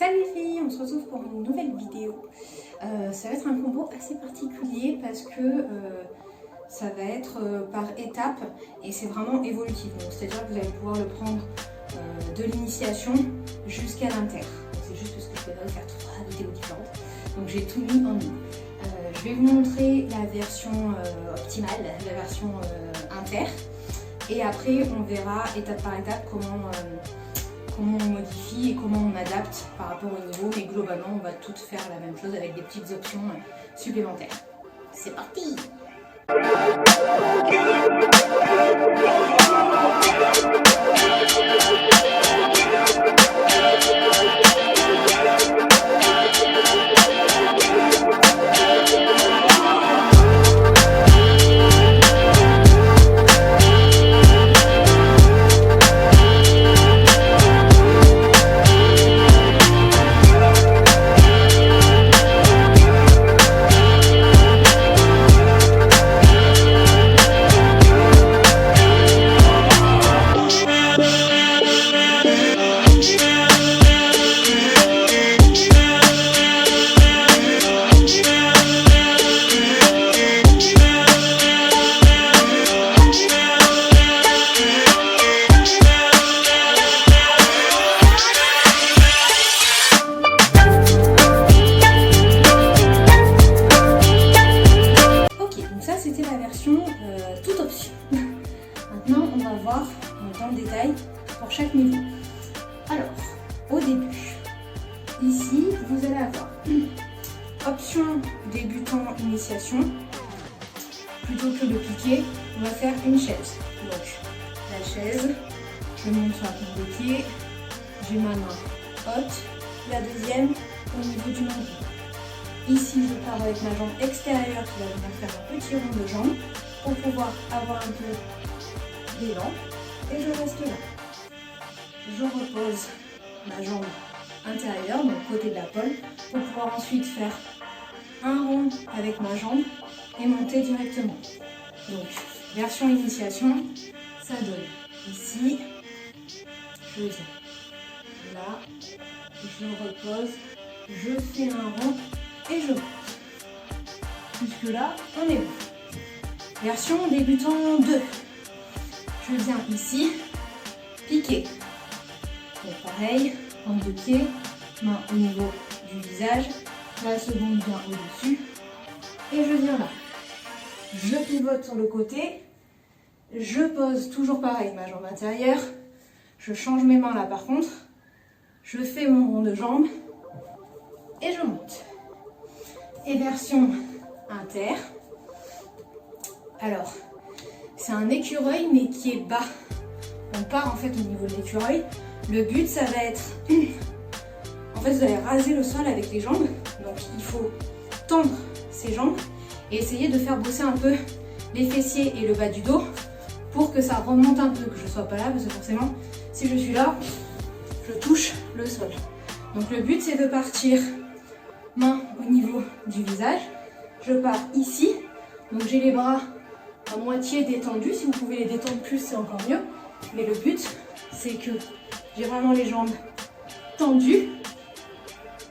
Salut les filles, on se retrouve pour une nouvelle vidéo. Ça va être un combo assez particulier parce que ça va être par étapes et c'est vraiment évolutif. C'est-à-dire que vous allez pouvoir le prendre de l'initiation jusqu'à l'inter. C'est juste parce que je vais faire 3 vidéos différentes. Donc j'ai tout mis en une. Je vais vous montrer la version optimale, la version inter. Et après on verra étape par étape comment on modifie et comment on adapte par rapport au niveau, mais globalement on va toutes faire la même chose avec des petites options supplémentaires. C'est parti! Toute option. Maintenant, on va voir dans le détail pour chaque niveau. Alors, au début, ici, vous allez avoir option débutant initiation. Plutôt que de cliquer, on va faire une chaise. Donc, la chaise, je monte sur la pointe des pieds, j'ai ma main haute, la deuxième au niveau du nombril. Ici, je pars avec ma jambe extérieure qui va venir faire un petit rond de jambe pour pouvoir avoir un peu d'élan. Et je reste là. Je repose ma jambe intérieure, donc côté de la pole, pour pouvoir ensuite faire un rond avec ma jambe et monter directement. Donc, version initiation, ça donne ici, je viens là, je repose, je fais un rond et je monte. Jusque là, on est bon. Version débutant 2. Je viens ici, piquer. Donc pareil, pointe de pied, main au niveau du visage, la seconde vient au-dessus et je viens là. Je pivote sur le côté, je pose toujours pareil, ma jambe intérieure, je change mes mains là par contre, je fais mon rond de jambe et je monte. Et version inter. Alors, c'est un écureuil mais qui est bas. On part en fait au niveau de l'écureuil. Le but, ça va être... En fait, vous allez raser le sol avec les jambes. Donc, il faut tendre ses jambes et essayer de faire bosser un peu les fessiers et le bas du dos pour que ça remonte un peu, que je ne sois pas là, parce que forcément, si je suis là, je touche le sol. Donc, le but, c'est de partir main au niveau du visage. Je pars ici. Donc, j'ai les bras à moitié détendus. Si vous pouvez les détendre plus, c'est encore mieux. Mais le but, c'est que j'ai vraiment les jambes tendues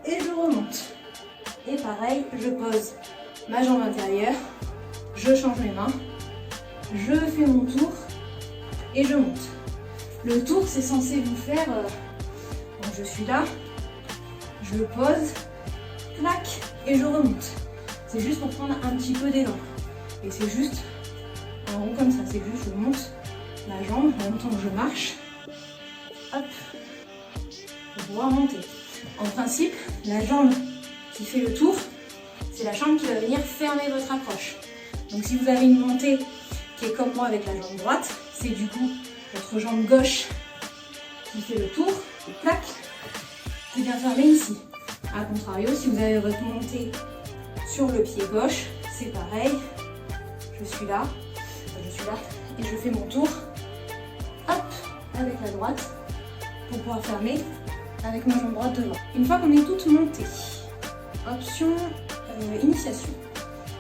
et je remonte. Et pareil, je pose ma jambe intérieure, je change mes mains, je fais mon tour et je monte. Le tour, c'est censé vous faire... donc je suis là, je le pose, clac, et je remonte. C'est juste pour prendre un petit peu d'élan. Et c'est juste un rond comme ça, c'est juste je monte la jambe en même temps que je marche, hop, pour pouvoir monter. En principe, la jambe qui fait le tour, c'est la jambe qui va venir fermer votre accroche. Donc si vous avez une montée qui est comme moi avec la jambe droite, c'est du coup votre jambe gauche qui fait le tour, et plaque, qui vient fermer ici. A contrario, si vous avez votre montée sur le pied gauche, c'est pareil, je suis là et je fais mon tour, hop, avec la droite pour pouvoir fermer avec ma jambe droite devant. Une fois qu'on est toutes montées, option initiation.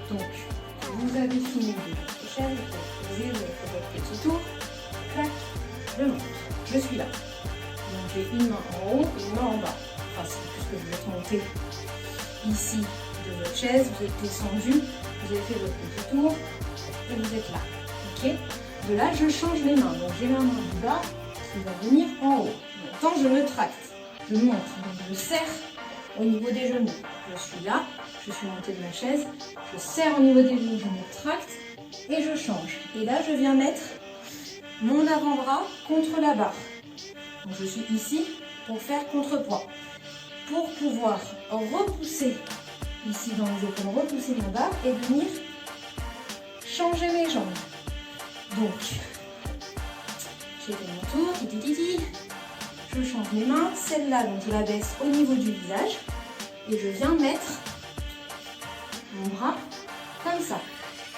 Donc, vous avez fini votre chaise, vous posez votre petit tour, clac, je monte, je suis là. Donc j'ai une main en haut et une main en bas. Enfin, c'est plus montez ici de votre chaise, vous êtes descendu, vous avez fait votre petit tour et vous êtes là. Ok? De là, je change mes mains. Donc j'ai ma main du bas qui va venir en haut. Quand je me tracte, je monte, donc je serre au niveau des genoux. Je suis là, je suis montée de ma chaise, je serre au niveau des genoux, je me tracte et je change. Et là, je viens mettre mon avant-bras contre la barre. Donc je suis ici pour faire contrepoids. Pour pouvoir repousser ici dans les épaules, repousser ma barre et venir changer mes jambes. Donc, j'ai fait mon tour, je change mes mains, celle-là, donc je la baisse au niveau du visage et je viens mettre mon bras comme ça.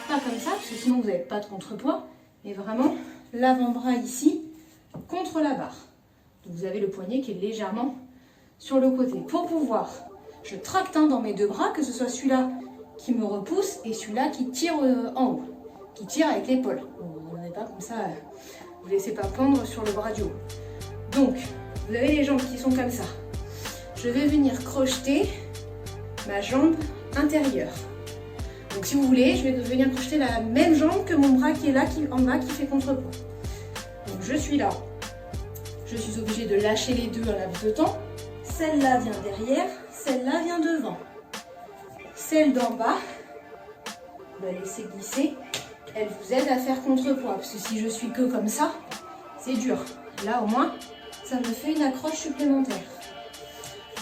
Pas comme ça, parce que sinon vous n'avez pas de contrepoids, mais vraiment l'avant-bras ici contre la barre. Donc vous avez le poignet qui est légèrement sur le côté. Pour pouvoir, je tracte dans mes deux bras, que ce soit celui-là qui me repousse et celui-là qui tire en haut, qui tire avec l'épaule. Vous n'avez pas comme ça, vous ne laissez pas pendre sur le bras du haut. Donc, vous avez les jambes qui sont comme ça. Je vais venir crocheter ma jambe intérieure. Donc si vous voulez, je vais venir crocheter la même jambe que mon bras qui est là, en bas, qui fait contrepoids. Donc je suis là. Je suis obligée de lâcher les deux un laps de temps. Celle-là vient derrière, celle-là vient devant. Celle d'en bas, vous la laissez glisser. Elle vous aide à faire contrepoids. Parce que si je suis que comme ça, c'est dur. Là au moins, ça me fait une accroche supplémentaire.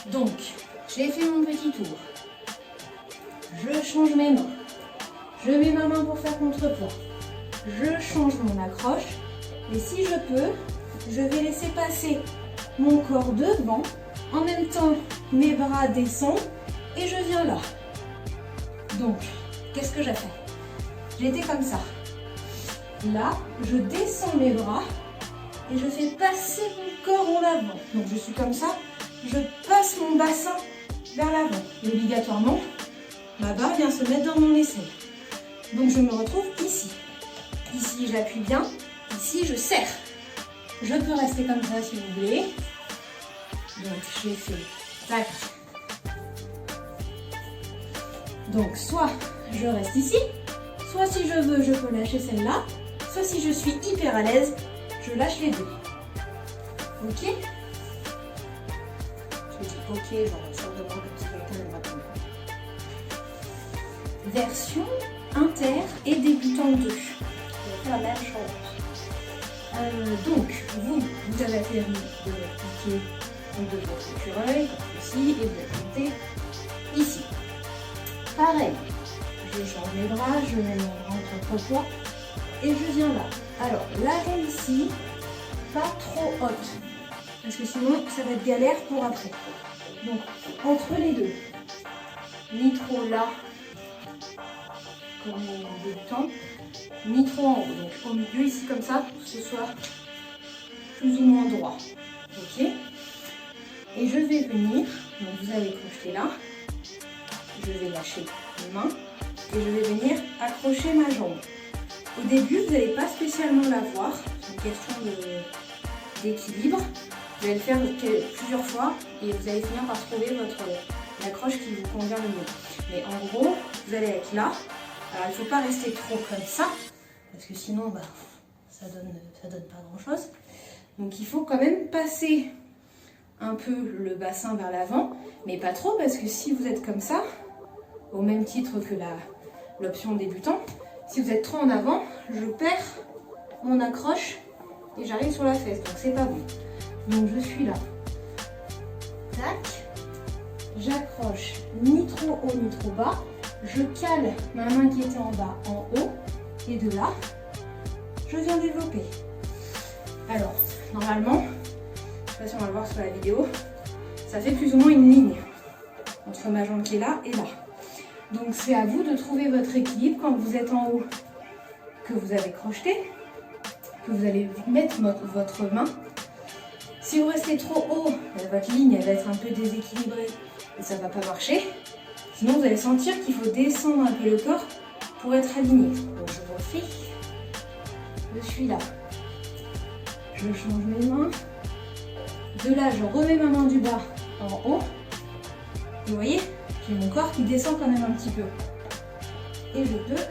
Donc, j'ai fait mon petit tour. Je change mes mains. Je mets ma main pour faire contrepoids. Je change mon accroche. Et si je peux, je vais laisser passer mon corps devant. En même temps, mes bras descendent et je viens là. Donc, qu'est-ce que j'ai fait? J'étais comme ça. Là, je descends mes bras et je fais passer mon corps en avant. Donc, je suis comme ça. Je passe mon bassin vers l'avant. Et obligatoirement, ma barre vient se mettre dans mon aisselle. Donc, je me retrouve ici. Ici, j'appuie bien. Ici, je serre. Je peux rester comme ça si vous voulez. Donc, j'ai fait tac. Donc, soit je reste ici, soit si je veux, je peux lâcher celle-là, soit si je suis hyper à l'aise, je lâche les deux. Ok? Je dis ok, genre ça de moi comme si quelqu'un ne m'a pas compris. Version inter et débutante 2. Je vais faire la même chose. Donc, vous avez atterri de votre pied de votre écureuil, comme ceci, et vous êtes monté ici. Pareil, je change mes bras, je mets mon bras entre contrepoids et je viens là. Alors, la jambe ici, pas trop haute, parce que sinon ça va être galère pour après. Donc, entre les deux, ni trop là, comme au débutant, ni trop en haut. Donc, au milieu ici, comme ça, pour que ce soit plus ou moins droit. Ok? Et je vais venir, donc vous avez crocheté là, je vais lâcher mes mains et je vais venir accrocher ma jambe. Au début, vous n'allez pas spécialement la voir, c'est une question d'équilibre. Vous allez le faire plusieurs fois et vous allez finir par trouver l'accroche qui vous convient le mieux. Mais en gros, vous allez être là. Alors il ne faut pas rester trop comme ça, parce que sinon ça donne pas grand chose. Donc il faut quand même passer un peu le bassin vers l'avant, mais pas trop, parce que si vous êtes comme ça, au même titre que l'option débutant, si vous êtes trop en avant, je perds mon accroche et j'arrive sur la fesse, donc c'est pas bon. Donc je suis là, tac, j'accroche ni trop haut ni trop bas, je cale ma main qui était en bas en haut, et de là, je viens développer. Alors, normalement, je ne sais pas si on va le voir sur la vidéo, ça fait plus ou moins une ligne entre ma jambe qui est là et là. Donc c'est à vous de trouver votre équilibre quand vous êtes en haut, que vous avez crocheté, que vous allez mettre votre main. Si vous restez trop haut, votre ligne elle va être un peu déséquilibrée et ça ne va pas marcher. Sinon vous allez sentir qu'il faut descendre un peu le corps pour être aligné. Donc je refais, je suis là. Je change mes mains. De là, je remets ma main du bas en haut. Et vous voyez, j'ai mon corps qui descend quand même un petit peu. Et je peux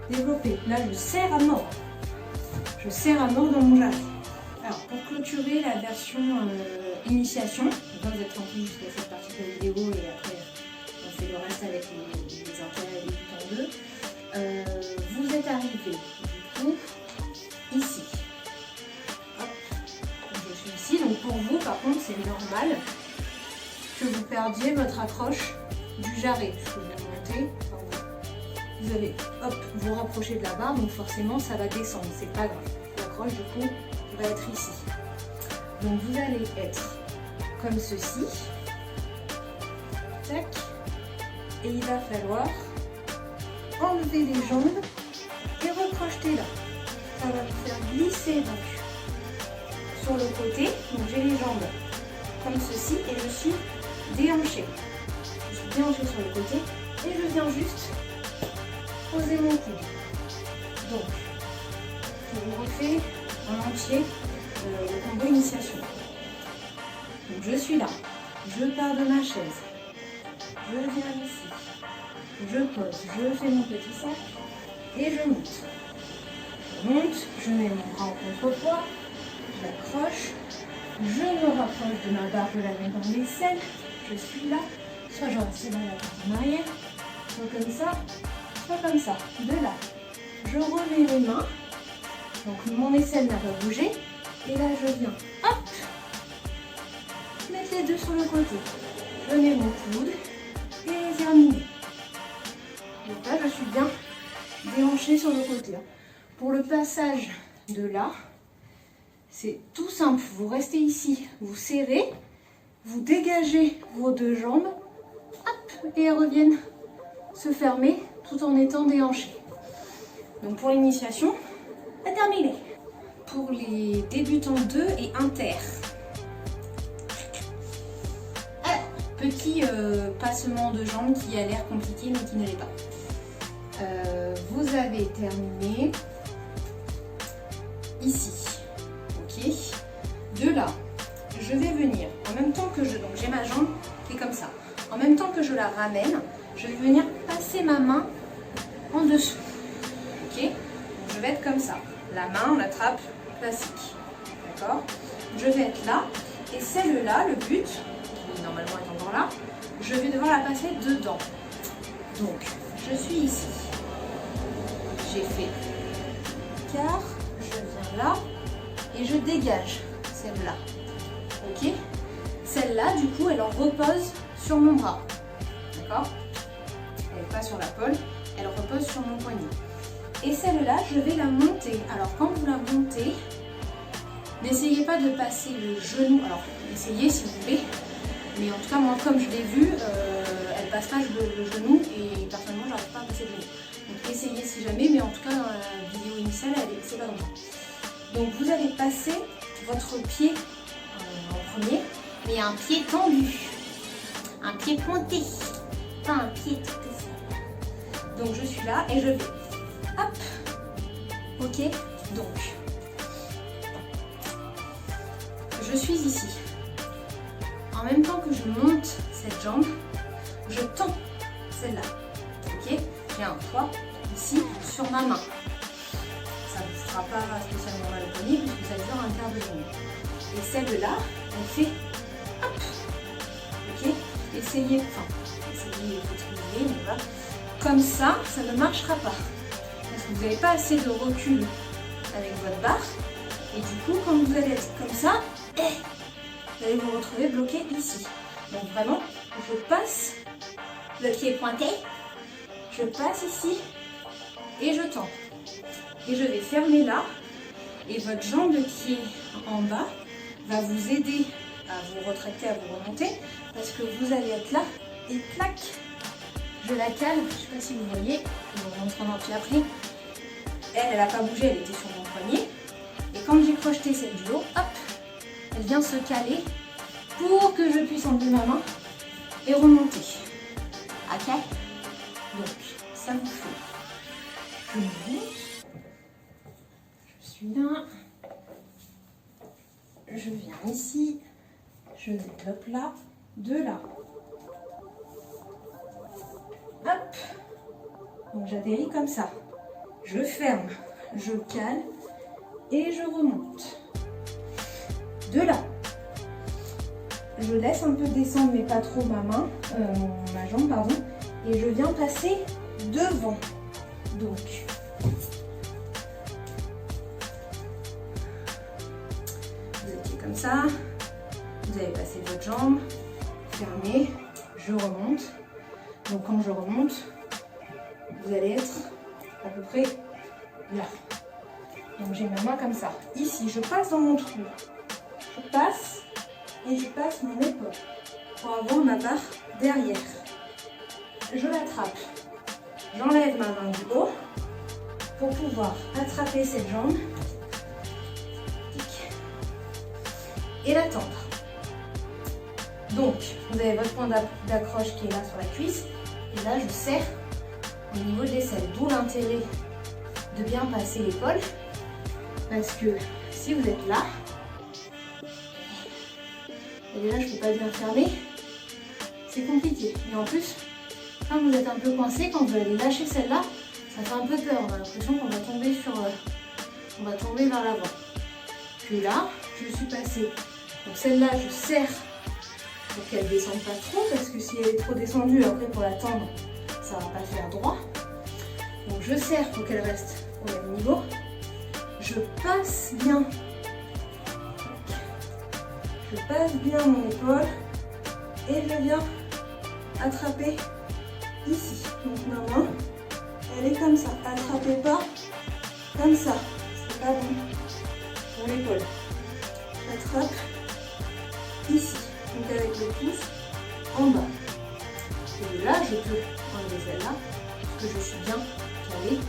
développer. Là, je serre à mort. Je serre à mort dans mon jarret. Alors, pour clôturer la version initiation, donc vous êtes tranquille jusqu'à cette partie de la vidéo et après on fait le reste avec les intérêts débutants 2. Vous êtes arrivé du coup ici. Hop, je suis ici. Donc pour vous, par contre, c'est normal que vous perdiez votre accroche du jarret. Je peux bien monter. Vous allez hop, vous rapprocher de la barre, donc forcément ça va descendre, c'est pas grave. L'accroche du coup va être ici. Donc vous allez être comme ceci. Tac. Et il va falloir enlever les jambes et recrocheter là. Ça va vous faire glisser donc sur le côté. Donc j'ai les jambes comme ceci et je suis déhanchée. Je suis déhanchée sur le côté et je viens juste poser mon coude. Donc, je vous refais en entier le combo initiation. Donc, je suis là, je pars de ma chaise, je viens ici, je pose, je fais mon petit sac et je monte. Je monte, je mets mon bras en contrepoids, j'accroche, je me rapproche de ma barre, je la mets dans l'aisselle, je suis là, soit je reste dans la partie en arrière, soit comme ça, soit comme ça. De là, je remets mes mains, donc mon aisselle n'a pas bougé, et là je viens, hop, mettre les deux sur le côté. Je mets mon coude et terminé. Donc là je suis bien déhanchée sur le côté. Pour le passage de là, c'est tout simple. Vous restez ici, vous serrez, vous dégagez vos deux jambes, hop, et elles reviennent se fermer tout en étant déhanchées. Donc pour l'initiation, à terminer. Pour les débutants 2 et inter. Alors, petit passement de jambes qui a l'air compliqué mais qui ne l'est pas. Vous avez terminé ici. Ok. De là, je vais venir en même temps que donc j'ai ma jambe qui est comme ça. En même temps que je la ramène, je vais venir passer ma main en dessous. Ok. Donc, je vais être comme ça. La main, on l'attrape classique. D'accord. Je vais être là. Et celle-là, le but, qui normalement est encore là, je vais devoir la passer dedans. Donc, je suis ici. J'ai fait quart. Je viens là. Et je dégage celle-là. Ok. Celle-là, du coup, elle en repose sur mon bras. D'accord. Elle n'est pas sur la pôle, elle repose sur mon poignet. Et celle-là, je vais la monter. Alors quand vous la montez, n'essayez pas de passer le genou. Alors essayez si vous voulez, mais en tout cas moi comme je l'ai vu, elle passe pas le genou et personnellement j'arrive pas à passer le genou. Donc essayez si jamais, mais en tout cas dans la vidéo initiale, c'est pas comme ça. Donc vous allez passer votre pied en premier, mais un pied tendu, un pied pointé, pas un pied tout petit. Donc je suis là et je vais. Hop. Ok. Donc je suis ici. En même temps que je monte cette jambe, je tends celle-là. Ok. J'ai un poids ici sur ma main. Ça ne vous fera pas spécialement mal au poignet puisque ça dure un quart de seconde. Et celle-là, elle fait hop. Ok. Essayez, mais voilà. Comme ça, ça ne marchera pas. Parce que vous n'avez pas assez de recul avec votre barre. Et du coup, quand vous allez être comme ça, vous allez vous retrouver bloqué ici. Donc vraiment, je passe le pied pointé, je passe ici et je tends. Et je vais fermer là. Et votre jambe qui est en bas va vous aider à vous retracter, à vous remonter. Parce que vous allez être là et clac, je la cale. Je ne sais pas si vous voyez, je vous remontre en entier après. Elle n'a pas bougé, elle était sur mon poignet. Et quand j'ai crocheté celle du haut, hop, elle vient se caler pour que je puisse enlever ma main et remonter. Ok. Donc, ça vous fait. Je monte. Je suis là. Je viens ici. Je développe là. De là. Hop. Donc j'atterris comme ça. Je ferme, je cale et je remonte. De là, je laisse un peu descendre, mais pas trop ma jambe, pardon. Et je viens passer devant. Donc, vous étiez comme ça. Vous avez passé votre jambe, fermé, je remonte. Donc quand je remonte, vous allez être à peu près là. Donc j'ai ma main comme ça. Ici, je passe dans mon trou. Je passe et je passe mon épaule pour avoir ma barre derrière. Je l'attrape. J'enlève ma main du haut pour pouvoir attraper cette jambe et la tendre. Donc, vous avez votre point d'accroche qui est là sur la cuisse. Et là, je serre au niveau de l'aisselle. D'où l'intérêt de bien passer l'épaule. Parce que si vous êtes là, et là, je ne peux pas bien fermer, c'est compliqué. Et en plus, quand vous êtes un peu coincé, quand vous allez lâcher celle-là, ça fait un peu peur. On a l'impression qu'on va tomber on va tomber vers l'avant. Puis là, je suis passée. Donc celle-là, je serre pour qu'elle ne descende pas trop, parce que si elle est trop descendue, après pour la tendre, ça ne va pas faire droit. Donc je serre pour qu'elle reste au même niveau. Je passe bien. Je passe bien mon épaule et je viens attraper ici. Donc ma main, elle est comme ça. Attrapez pas comme ça. C'est pas bon pour l'épaule. J'attrape ici. Donc avec le pouce en bas. Et de là, je peux enlever celle-là, parce que je suis bien calée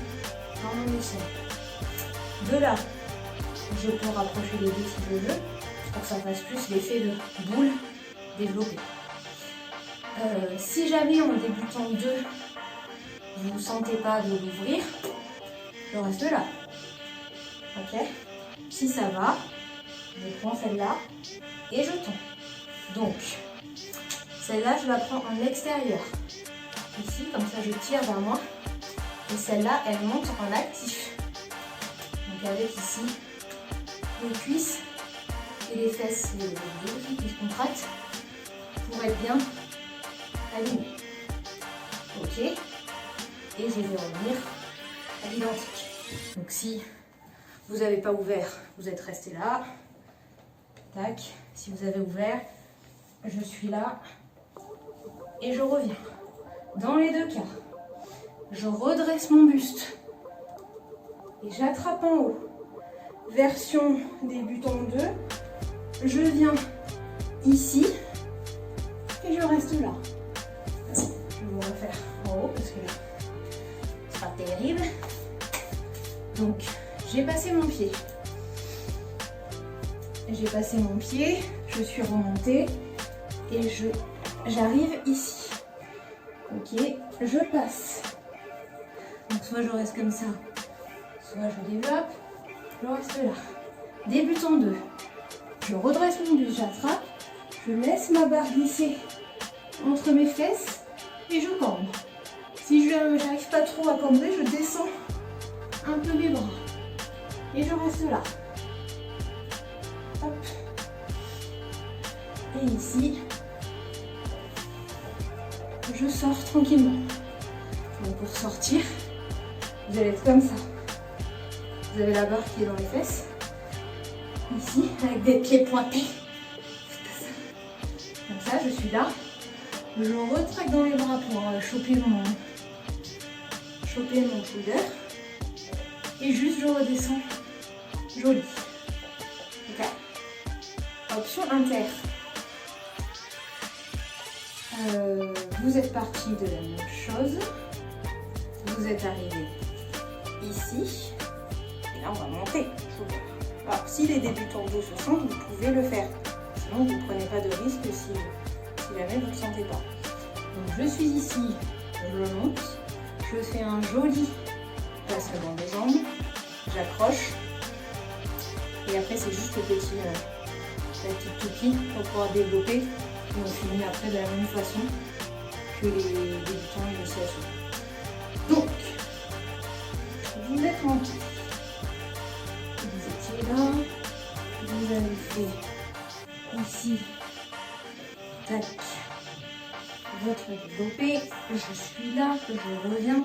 dans mon aisselle. De là, je peux rapprocher les deux si je veux, pour que ça fasse plus l'effet de boule développée. Si jamais en débutant 2, vous ne sentez pas de l'ouvrir, je reste là. Ok? Si ça va, je prends celle-là et je tends. Donc, celle-là, je la prends en extérieur. Ici, comme ça, je tire vers moi. Et celle-là, elle monte en actif. Donc, avec ici, les cuisses et les fesses, les deux qui se contractent pour être bien alignées. Ok. Et je vais revenir à l'identique. Donc, si vous n'avez pas ouvert, vous êtes resté là. Tac. Si vous avez ouvert, je suis là et je reviens. Dans les deux cas, je redresse mon buste et j'attrape en haut. Version débutant 2, je viens ici et je reste là. Je vais vous refaire en haut parce que là, ce sera terrible. Donc, j'ai passé mon pied. J'ai passé mon pied, je suis remontée. Et j'arrive ici. Ok, je passe. Donc soit je reste comme ça, soit je développe, je reste là. Débutant 2. Je redresse mon buste, j'attrape, je laisse ma barre glisser entre mes fesses et je cambre. Si je n'arrive pas trop à cambrer, je descends un peu mes bras. Et je reste là. Hop. Et ici, je sors tranquillement. Donc pour sortir, vous allez être comme ça. Vous avez la barre qui est dans les fesses. Ici, avec des pieds pointés. Comme ça, je suis là. Je retraque dans les bras pour choper mon shoulder. Et juste, je redescends. Joli. Ok. Option inter. Vous êtes parti de la même chose. Vous êtes arrivé ici. Et là, on va monter. Alors, si les débutants d'eau se sentent, vous pouvez le faire. Sinon, vous ne prenez pas de risque si jamais vous ne le sentez pas. Donc, je suis ici, je monte. Je fais un joli placement des jambes. J'accroche. Et après, c'est juste la petite toupie pour pouvoir développer. Et on finit après de la même façon. que les débutants initiation. Donc, vous êtes en tout. Vous étiez là, vous avez fait ici, tac, votre développé, je suis là, je reviens.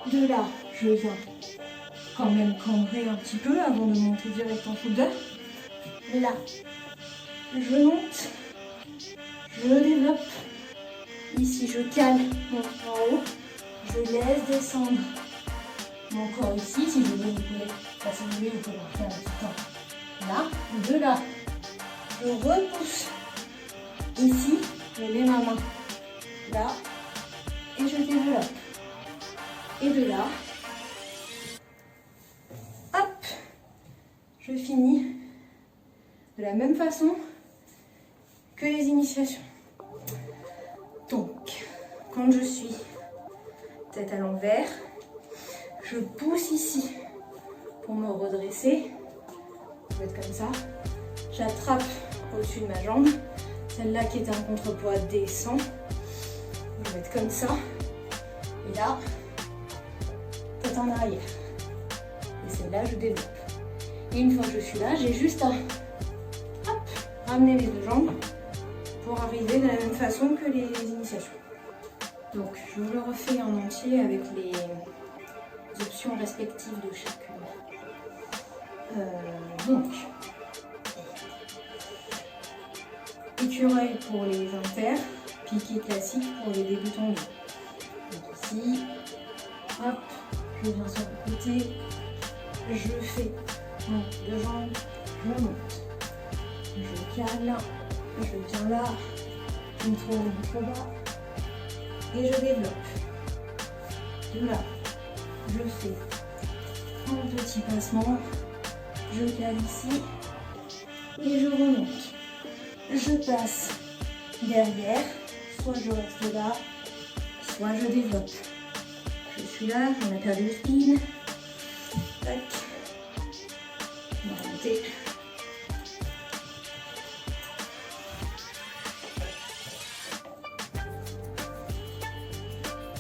De là, je viens quand même cambrer un petit peu avant de monter direct en shoulder. Là, je monte, je développe. Ici, je cale mon corps en haut, je laisse descendre mon corps ici. Si je veux, vous pouvez passer le milieu, vous pouvez le faire un petit temps. Là, de là, je repousse. Ici, je mets ma main là et je développe. Et de là, hop, je finis de la même façon que les initiations. Donc, quand je suis tête à l'envers, je pousse ici pour me redresser. Je vais être comme ça. J'attrape au-dessus de ma jambe. Celle-là qui est un contrepoids descend. Je vais être comme ça. Et là, tête en arrière. Et celle-là, je développe. Et une fois que je suis là, j'ai juste à hop, ramener les deux jambes pour arriver de la même façon que les initiations. Donc, je vous le refais en entier avec les options respectives de chacune. Donc, écureuil pour les impairs, piqué classique pour les débutants. Donc ici, hop, je viens sur le côté, je fais mon deux jambes, je monte, je cale, je viens là, je me trouve trop bas et je développe. De là, je fais un petit passement, je cale ici et je remonte. Je passe derrière, soit je reste là, soit je développe. Je suis là, on a perdu le speed. Tac. On va monter.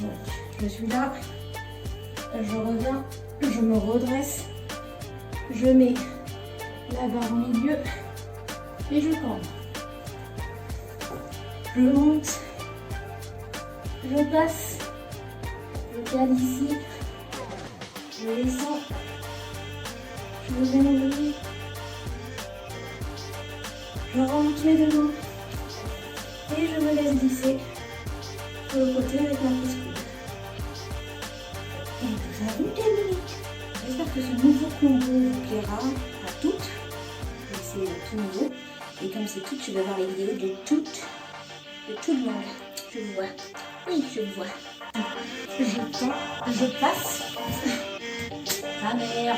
Donc, je suis là, je reviens, je me redresse, je mets la barre au milieu et je cambre. Je monte, je passe, je cale ici, je descends, je viens au milieu, je remonte mes deux mains et je me laisse glisser sur le côté avec ma prise coude. Et nous avons terminé. J'espère que ce nouveau combo vous plaira à toutes. C'est tout nouveau. Et comme c'est toutes, je vais voir les vidéos de tout le monde. Je vous vois. Oui, je vous vois. Je tends, je passe. Ta mère.